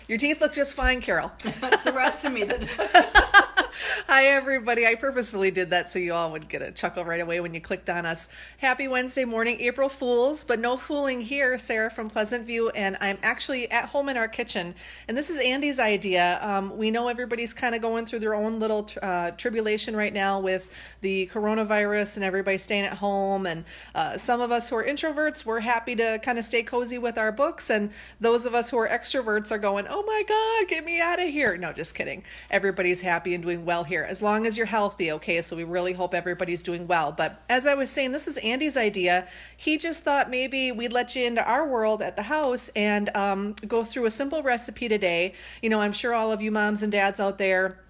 Your teeth look just fine, Carol. It's the rest of me that. Hi, everybody. I purposefully did that so you all would get a chuckle right away when you clicked on us. Happy Wednesday morning, April Fools, but no fooling here. Sarah from Pleasant View, and I'm actually at home in our kitchen. And this is Andy's idea. We know everybody's kind of going through their own little tribulation right now with the coronavirus and everybody staying at home. And some of us who are introverts, we're happy to kind of stay cozy with our books. And those of us who are extroverts are going, oh my God, get me out of here. No, just kidding. Everybody's happy and doing well here, as long as you're healthy, okay? So we really hope everybody's doing well. But as I was saying, this is Andy's idea. He just thought maybe we'd let you into our world at the house and go through a simple recipe today. You know, I'm sure all of you moms and dads out there,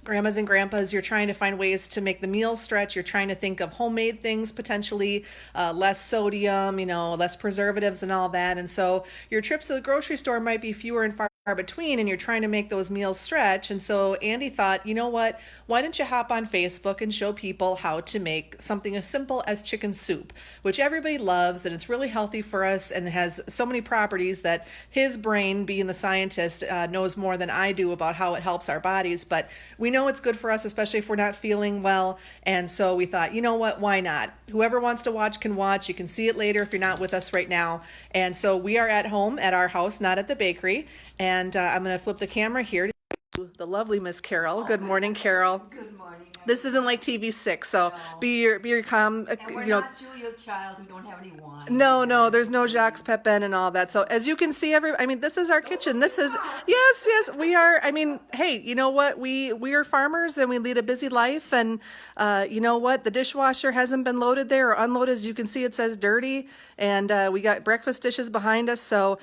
grandmas and grandpas, you're trying to find ways to make the meals stretch. You're trying to think of homemade things, potentially less sodium, you know, less preservatives and all that. And so your trips to the grocery store might be fewer and far between, and you're trying to make those meals stretch. And so Andy thought, you know what, why don't you hop on Facebook and show people how to make something as simple as chicken soup, which everybody loves, and it's really healthy for us and has so many properties that his brain, being the scientist, knows more than I do about how it helps our bodies. But we know it's good for us, especially if we're not feeling well. And so we thought, you know what, why not? Whoever wants to watch can watch. You can see it later if you're not with us right now. And so we are at home at our house, not at the bakery. And I'm going to flip the camera here to the lovely Miss Carol. Good morning, Carol. Good morning. This isn't like TV6, so No. be your calm. And we're you know, not Julia Child. We don't have any wine. no, there's no Jacques Pepin and all that. So as you can see, this is our kitchen. This is, yes, we are. I mean, hey, you know what? We are farmers and we lead a busy life. And you know what? The dishwasher hasn't been loaded there or unloaded. As you can see, it says dirty. And we got breakfast dishes behind us. So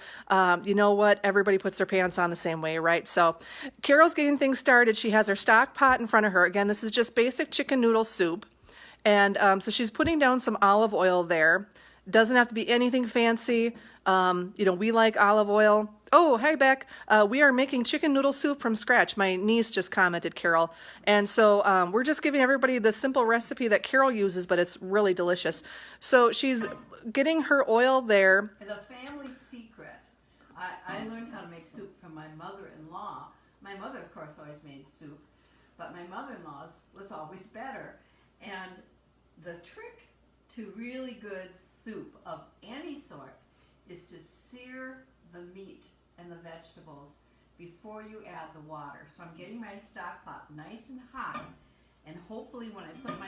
you know what? Everybody puts their pants on the same way, right? So Carol's getting things started. She has her stock pot in front of her. Again, this is just basic chicken noodle soup. And so she's putting down some olive oil there. Doesn't have to be anything fancy. You know, we like olive oil. Oh, hi, Beck. We are making chicken noodle soup from scratch. My niece just commented, Carol. And so we're just giving everybody the simple recipe that Carol uses, but it's really delicious. So she's getting her oil there. The family secret. I learned how to make soup from my mother-in-law. My mother, of course, always made soup, but my mother-in-law's was always better. And the trick to really good soup of any sort is to sear the meat and the vegetables before you add the water. So I'm getting my stock pot nice and hot, and hopefully when I put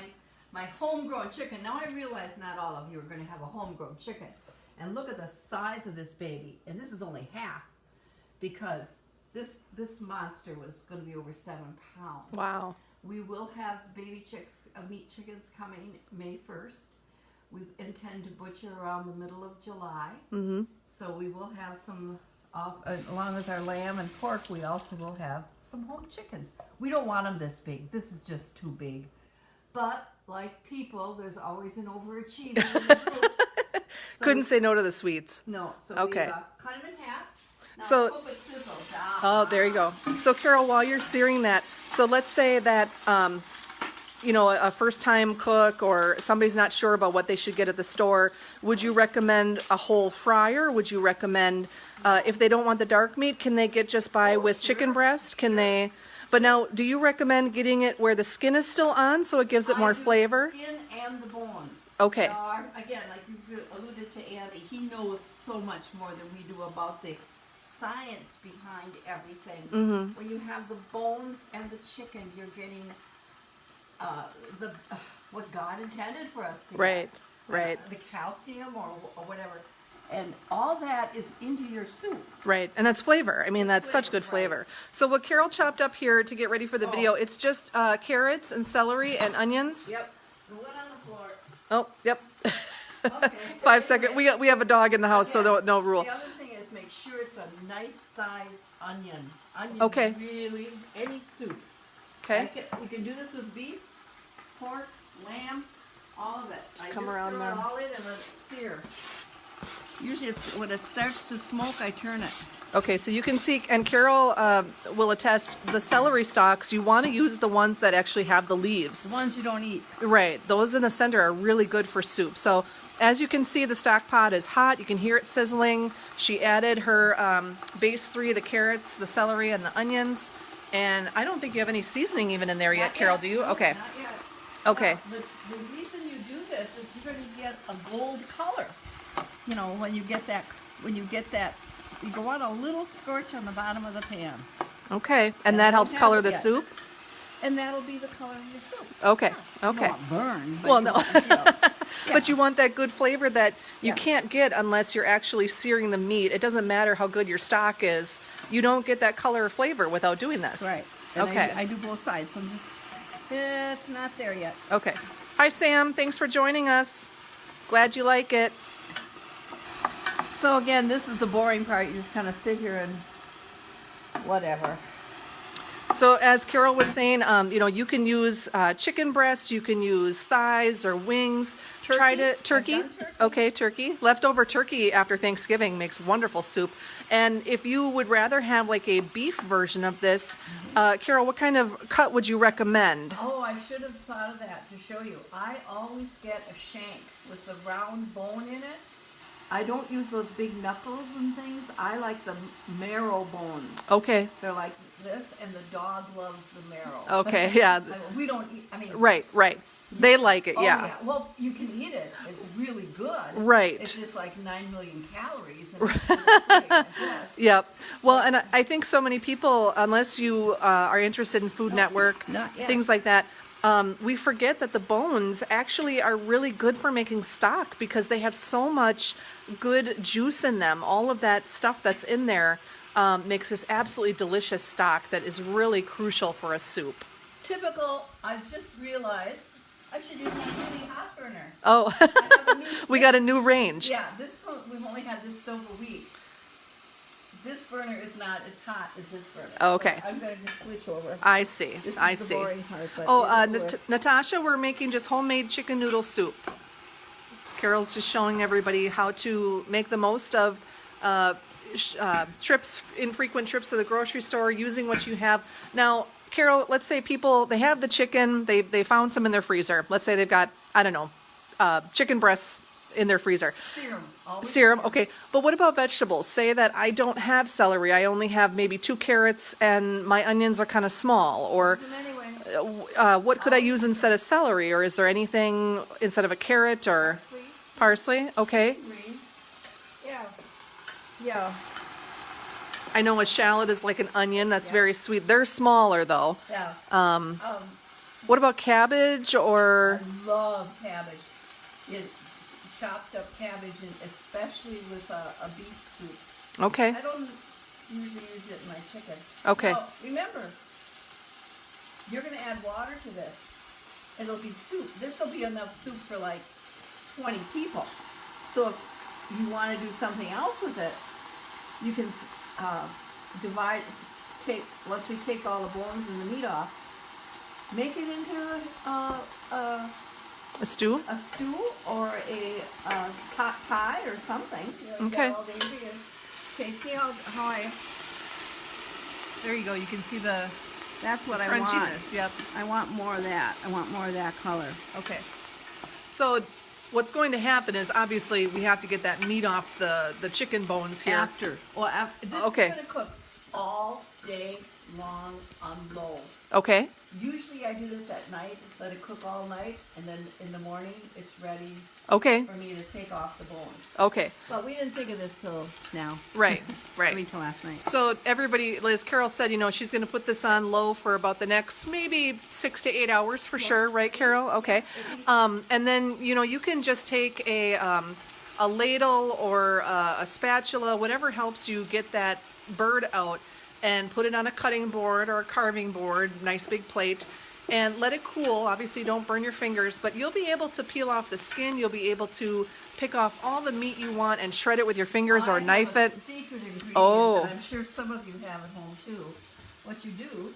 my homegrown chicken, now I realize not all of you are going to have a homegrown chicken. And look at the size of this baby, and this is only half, because this monster was going to be over 7 pounds. Wow. We will have baby meat chickens coming May 1st. We intend to butcher around the middle of July. Mm-hmm. So we will have some, along with our lamb and pork, we also will have some home chickens. We don't want them this big. This is just too big. But like people, there's always an overachiever. So Couldn't say no to the sweets. No. So Okay. we cut them in half. Now, So- hope it sizzles. Oh, there you go. So Carol, while you're searing that, so let's say that, you know, a first-time cook or somebody's not sure about what they should get at the store, would you recommend a whole fryer? Would you recommend, if they don't want the dark meat, can they get just by with chicken breast? Can they? But now, do you recommend getting it where the skin is still on so it gives it more I do flavor? The skin and the bones. Okay. Now, again, like you alluded to Andy, he knows so much more than we do about the science behind everything. Mm-hmm. When you have the bones and the chicken, you're getting what God intended for us to Right, get. right. The calcium or whatever. And all that is into your soup. Right, and that's flavor. I mean, that's such good Flavor, right. flavor. So what Carol chopped up here to get ready for the video, it's just carrots and celery and onions. Yep. The one on the floor. Oh, yep. Okay. 5 seconds. We have a dog in the house, so Again, no rule. The other thing is make sure it's a nice sized onion. Onion Okay. really, any soup. Okay. We can do this with beef, pork, lamb, all of it. Just I come just around throw them. it all in and let it sear. Usually it's, when it starts to smoke, I turn it. Okay, so you can see, and Carol will attest, the celery stalks, you want to use the ones that actually have the leaves. The ones you don't eat. Right, those in the center are really good for soup. So as you can see, the stock pot is hot. You can hear it sizzling. She added her base 3 of the carrots, the celery, and the onions. And I don't think you have any seasoning even in there yet, Not Carol, yet. do you? No, Okay. Not yet. Okay. Now, the reason you do this is you're going to get a gold color. You know, when you get that, you go on a little scorch on the bottom of the pan. Okay. And I that don't helps have color it the yet. soup? And that'll be the color of your soup. Okay. You Okay. won't burn. But Well, you no. want to feel- But you want that good flavor that you Yeah. can't get unless you're actually searing the meat. It doesn't matter how good your stock is. You don't get that color or flavor without doing this. Right. And Okay. I do both sides, so I'm just, it's not there yet. Okay. Hi, Sam. Thanks for joining us. Glad you like it. So again, this is the boring part. You just kind of sit here and whatever. So as Carol was saying, you can use chicken breast, you can use thighs or wings. Try to Turkey? turkey. I've done turkey. Okay, turkey. Leftover turkey after Thanksgiving makes wonderful soup. And if you would rather have like a beef version of this, Carol, what kind of cut would you recommend? Oh, I should have thought of that to show you. I always get a shank with the round bone in it. I don't use those big knuckles and things. I like the marrow bones. Okay. They're like this, and the dog loves the marrow. Okay, yeah. We don't eat, I mean. Right. They like it, Oh, yeah. Well, you can eat it. It's really good. Right. It's just like 9 million calories. And it's really great, I guess. Yep. Well, and I think so many people, unless you are interested in Food Network, Not yet. things like that, we forget that the bones actually are really good for making stock because they have so much good juice in them. All of that stuff that's in there makes this absolutely delicious stock that is really crucial for a soup. Typical, I've just realized I should use my really hot burner. Oh, I have a new, we got a new range. yeah, this one, we've only had this stove a week. This burner is not as hot as this burner. Oh, okay. So I'm going to switch over. I see. This I is the see. boring part, but Oh, it'll work. Natasha, we're making just homemade chicken noodle soup. Carol's just showing everybody how to make the most of infrequent trips to the grocery store using what you have. Now, Carol, let's say people, they have the chicken, they found some in their freezer. Let's say they've got, I don't know, chicken breasts in their freezer. Serum. Always Serum, okay. But what about vegetables? Say that I don't have celery, I only have maybe 2 carrots and my onions are kind of small, or Use them anyway. what could I use instead of celery? Or is there anything instead of a carrot or Sweet, parsley? Okay. green. Yeah. Yeah. I know a shallot is like an onion. That's Yeah. very sweet. They're smaller though. Yeah. What about cabbage or? I love cabbage. Chopped up cabbage, and especially with a beef soup. Okay. I don't usually use it in my chicken. Okay. Now, remember, you're going to add water to this. It'll be soup. This will be enough soup for like 20 people. So if you want to do something else with it, you can once we take all the bones and the meat off, make it into A stew? a stew or a pot pie or something. You know, you Okay. got all the ingredients. Okay, see how I, There you go. You can see the that's what I crunchiness. Yep. I want more of that. I want more of that color. Okay. So what's going to happen is obviously we have to get that meat off the chicken bones here. After. This Okay. is going to cook all day long on low. Okay. Usually I do this at night, let it cook all night, and then in the morning it's ready Okay. for me to take off the bones. Okay. But we didn't think of this till now. Right. I mean, Right. till last night. So everybody, as Carol said, she's going to put this on low for about the next maybe 6 to 8 hours for sure, right, Carol? Okay. And then you can just take a ladle or a spatula, whatever helps you get that bird out, and put it on a cutting board or a carving board, nice big plate, and let it cool. Obviously, don't burn your fingers, but you'll be able to peel off the skin. You'll be able to pick off all the meat you want and shred it with your fingers or knife I it. have a secret ingredient Oh. that I'm sure some of you have at home too. What you do,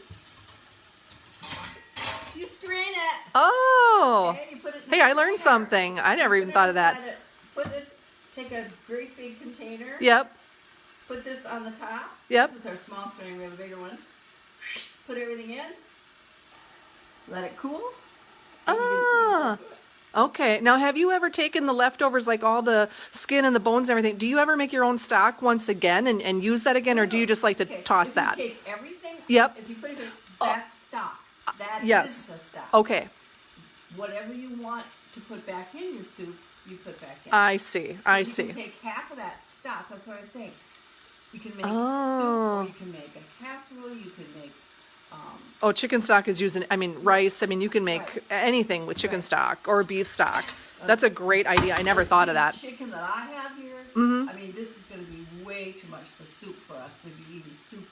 you strain it. Oh, Okay? You put it in hey, the I learned container. something. I never even Put it thought of that. inside take a great big container. Yep. Put this on the top. Yep. This is our small strainer. We have a bigger one. Put everything in. Let it cool. and you can Ah, Okay. Now, have you ever taken the leftovers, like all the skin and the bones and everything? Do you ever make your own stock once again and use that again, or do you just like to Okay, toss if that? You take everything. Yep. If you put it in, that's stock. That is Yes. the stock. Okay. Whatever you want to put back in your soup, you put back in. I see. So I you see. can take half of that stock. That's what I was saying. You can make Oh. soup, or you can make a casserole. You can make. Oh, chicken stock is using, I mean, rice. I mean, you can make Right. anything with chicken Right. stock or beef stock. That's a great idea. I never thought of the that. chicken that I have here. I mean, this is going to be way too much for soup for us. We'd be eating soup.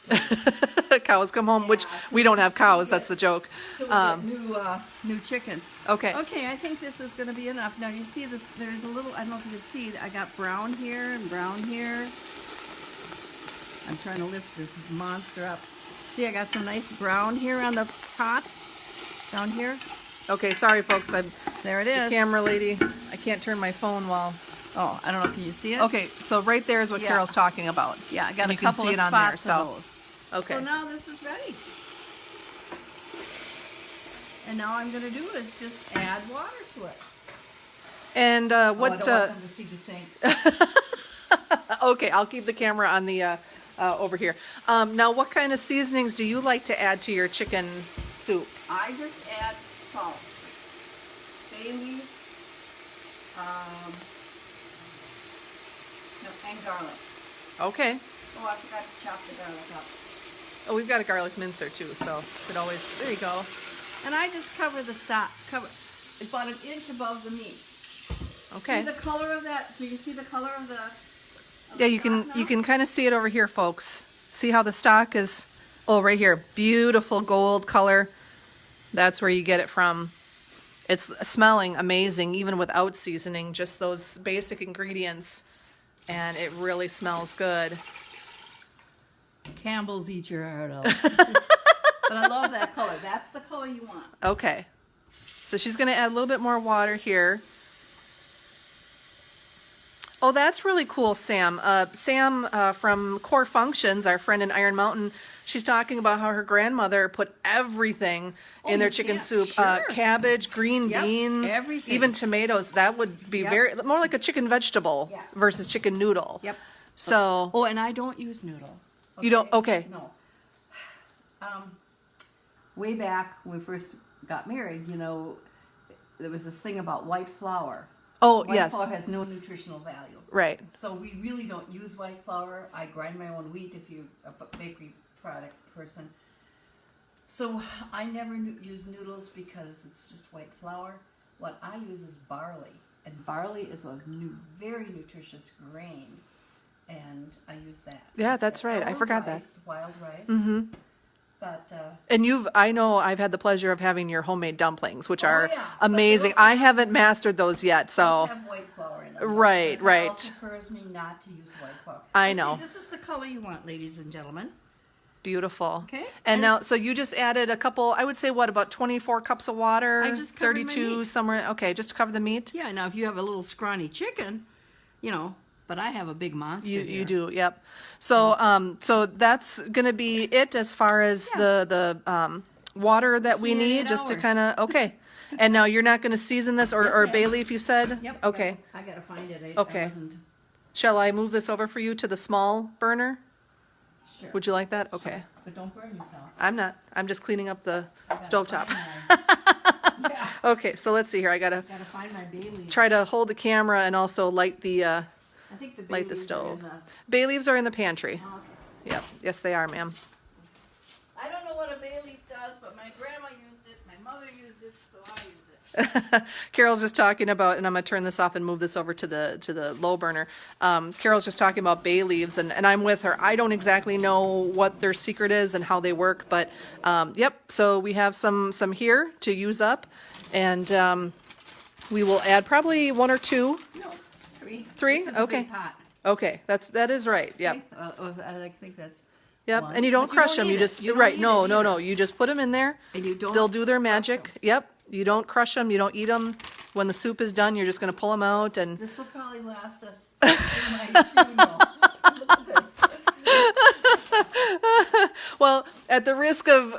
Today. Cows come home, which Yeah, we don't have cows. so That's the joke. So we get new chickens. Okay. Okay, I think this is going to be enough. Now you see this. There's a little. I don't know if you can see. I got brown here and brown here. I'm trying to lift this monster up. See, I got some nice brown here on the pot. Down here. Okay, sorry, folks. I'm There it the is. camera lady. I can't turn my phone while. Oh, I don't know. Can you see it? Okay, so right there is what Yeah. Carol's talking about. Yeah, I got And a you can couple see of it on there, spots so- of those. Okay. So now this is ready. And now I'm going to do is just add water to it. And Oh, I what? don't want them to see the sink. Okay, I'll keep the camera on the over here. Now, what kind of seasonings do you like to add to your chicken soup? I just add salt, bay leaf, and garlic. Okay. Oh, I forgot to chop the garlic up. Oh, we've got a garlic mincer too, so it always. There you go. And I just cover the stock, about an inch above the meat. Okay. See the color of that? Do you see the color of the? Yeah, you can kind of see it over here, folks. See how the stock is? Oh, right here, beautiful gold color. That's where you get it from. It's smelling amazing, even without seasoning. Just those basic ingredients, and it really smells good. Campbell's eat your heart out. But I love that color. That's the color you want. Okay. So she's going to add a little bit more water here. Oh, that's really cool, Sam. Sam from Core Functions, our friend in Iron Mountain, she's talking about how her grandmother put everything in their chicken soup. Sure. Cabbage, green Yep, beans, everything. even tomatoes. That would be Yep. very more like a chicken vegetable Yeah. versus chicken noodle. Yep. So, Oh, and I don't use noodle. You don't- okay. No. Way back when we first got married, there was this thing about white flour. oh, White yes. flour has no nutritional value. Right. So we really don't use white flour. I grind my own wheat if you're a bakery product person. So I never use noodles because it's just white flour. What I use is barley. And barley is a very nutritious grain. And I use that. Yeah, It's that's right. I wild forgot that. rice, Wild rice. Mm-hmm. But And I know I've had the pleasure of having your homemade dumplings, which are yeah, but they amazing. also I haven't mastered those yet, so. have white flour in them. Right, But Carol right. prefers me not to use white flour. I But see, know. this is the color you want, ladies and gentlemen. Beautiful. Okay. And now, so you just added a couple, I would say, what, about 24 cups of water? I just covered my 32 meat. somewhere. Okay, just to cover the meat? Yeah, now if you have a little scrawny chicken, but I have a big monster You here. do, yep. So so that's going to be it as far as Yeah. the water that we See you in need, 8 just to hours. kind of, okay. And now you're not going to season this, or, Yes, or ma'am. bay leaf, you said? Yep. Okay. I gotta find it. Okay. I wasn't Shall I move this over for you to the small burner? sure. Would you like that? Okay. But don't burn yourself. I'm not. I'm just cleaning up the I gotta stovetop. find my- yeah, Okay, so let's see here. I gotta gotta find my bay leaves. try to hold the camera and also light the I think the bay light the leaves are in stove. Bay leaves are in the pantry. okay. Yep. Yes, they are, ma'am. I don't know what a bay leaf does, but my grandma used it, my mother used it, so I use it. Carol's just talking about, and I'm gonna turn this off and move this over to the low burner. Carol's just talking about bay leaves, and I'm with her. I don't exactly know what their secret is and how they work, but yep. So we have some here to use up, and we will add probably 1 or 2. No, 3. Three? This is a Okay. big pot. Okay, that is right. Yep. See? I think that's. One. Yep. And you don't But crush them. need You it. just You don't right. need No, it no, either. no. You just put them in there. And you don't. They'll do their crush magic. 'em. Yep. You don't crush them. You don't eat them. When the soup is done, you're just gonna pull them out and. This will probably last us through my funeral. Look at this. Well, at the risk of,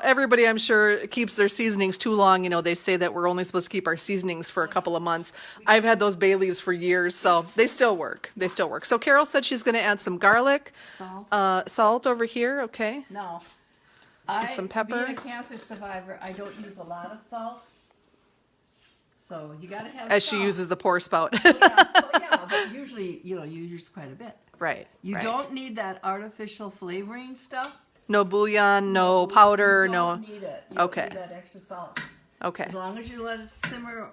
everybody I'm sure keeps their seasonings too long. They say that we're only supposed to keep our seasonings for a couple of months. I've had those bay leaves for years, so they still work. They still work. So Carol said she's going to add some garlic, salt over here. Okay. No. Some pepper. Being a cancer survivor, I don't use a lot of salt. So you got to have As salt. she uses the pour spout. Yeah, but usually, you use quite a bit. Right. You right. don't need that artificial flavoring stuff. No bouillon, no powder, You no. don't need it. You Okay. don't need that extra salt. Okay. As long as you let it simmer,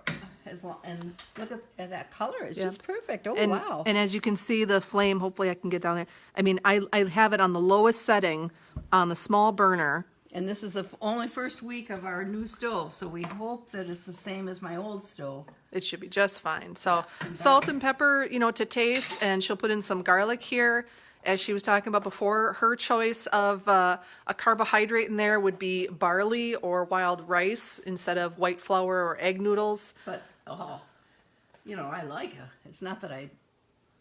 and look at that color. It's Yeah. just perfect. Oh, And, wow. and as you can see, the flame, hopefully I can get down there. I mean, I have it on the lowest setting on the small burner. And this is the only first week of our new stove, so we hope that it's the same as my old stove. It should be just fine. So salt and pepper, to taste, and she'll put in some garlic here. As she was talking about before, her choice of a carbohydrate in there would be barley or wild rice instead of white flour or egg noodles. But, I like it. It's not that I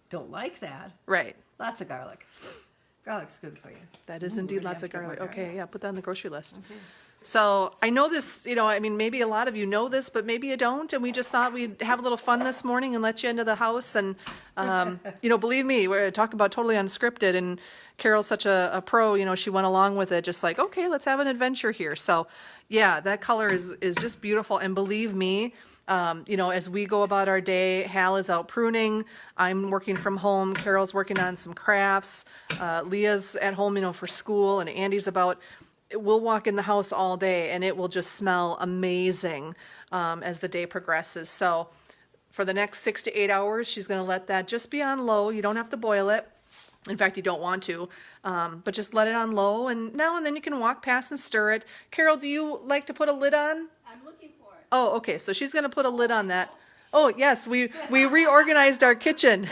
don't like that. Right. Lots of garlic. Garlic's good for you. That is Ooh, indeed we're gonna lots of have to get garlic. more Okay, yeah, put that on the grocery list. Okay. So I know this, maybe a lot of you know this, but maybe you don't. And we just thought we'd have a little fun this morning and let you into the house. And, believe me, we're talking about totally unscripted. And Carol's such a pro, she went along with it, just like, okay, let's have an adventure here. So yeah, that color is just beautiful. And believe me, as we go about our day, Hal is out pruning. I'm working from home. Carol's working on some crafts. Leah's at home, for school, and Andy's about. We'll walk in the house all day, and it will just smell amazing as the day progresses. So for the next 6 to 8 hours, she's going to let that just be on low. You don't have to boil it. In fact, you don't want to, but just let it on low, and now and then you can walk past and stir it. Carol, do you like to put a lid on? I'm looking for it. Oh, okay. So she's going to put a lid on that. Oh, yes, we reorganized our kitchen.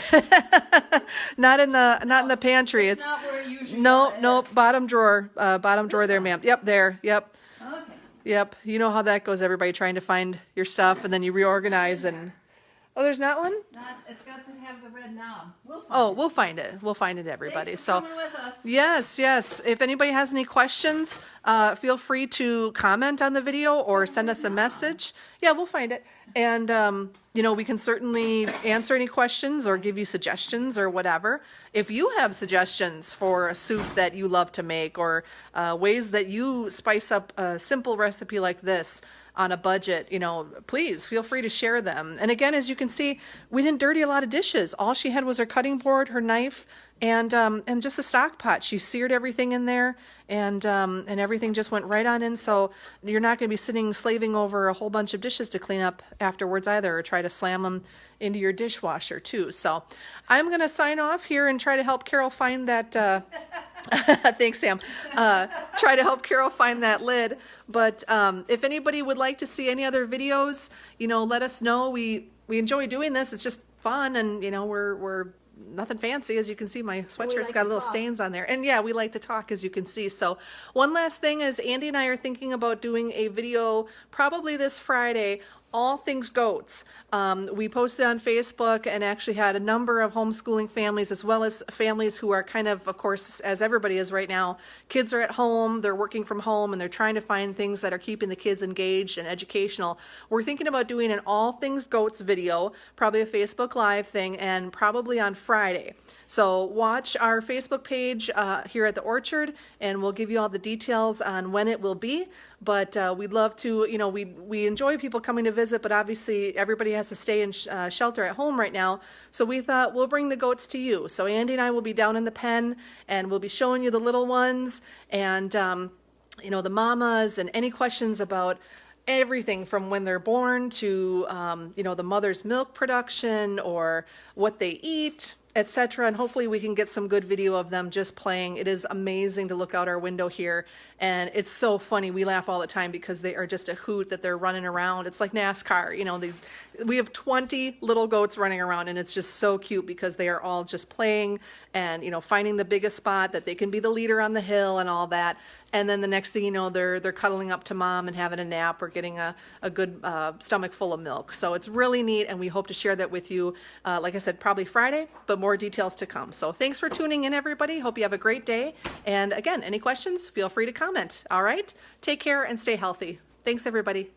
not in the pantry. It's not where it usually no, is. bottom drawer there, ma'am. Yep, there. Yep. Okay. Yep. You know how that goes, everybody trying to find your stuff and then you reorganize and there's not one? It's got to have the red knob. We'll find Oh, it. we'll find it. We'll find it, everybody. Thanks So for coming with us. yes. If anybody has any questions, feel free to comment on the video or send us a message. Yeah, we'll find it. And, we can certainly answer any questions or give you suggestions or whatever. If you have suggestions for a soup that you love to make or ways that you spice up a simple recipe like this on a budget, please feel free to share them. And again, as you can see, we didn't dirty a lot of dishes. All she had was her cutting board, her knife, and just a stock pot. She seared everything in there, and everything just went right on in. So you're not going to be slaving over a whole bunch of dishes to clean up afterwards either, or try to slam them into your dishwasher too. So I'm going to sign off here and try to help Carol find that. Thanks, Sam. Try to help Carol find that lid. But if anybody would like to see any other videos, let us know. We enjoy doing this. It's just fun, and we're nothing fancy. As you can see, my sweatshirt's got little stains on there. And yeah, we like to talk, as you can see. So one last thing is Andy and I are thinking about doing a video probably this Friday, all things goats. We posted on Facebook and actually had a number of homeschooling families, as well as families who are kind of course, as everybody is right now, kids are at home, they're working from home, and they're trying to find things that are keeping the kids engaged and educational. We're thinking about doing an all things goats video, probably a Facebook Live thing, and probably on Friday. So watch our Facebook page here at the Orchard, and we'll give you all the details on when it will be. But we'd love to, we enjoy people coming to visit, but obviously everybody has to stay in shelter at home right now. So we thought we'll bring the goats to you. So Andy and I will be down in the pen, and we'll be showing you the little ones and, the mamas, and any questions about everything from when they're born to, the mother's milk production or what they eat, etc. And hopefully we can get some good video of them just playing. It is amazing to look out our window here, and it's so funny. We laugh all the time because they are just a hoot that they're running around. It's like NASCAR, we have 20 little goats running around, and it's just so cute because they are all just playing and, finding the biggest spot that they can be the leader on the hill and all that. And then the next thing you know, they're cuddling up to mom and having a nap or getting a good stomach full of milk. So it's really neat, and we hope to share that with you, like I said, probably Friday, but more more details to come. So thanks for tuning in, everybody. Hope you have a great day. And again, any questions, feel free to comment. All right? Take care and stay healthy. Thanks, everybody.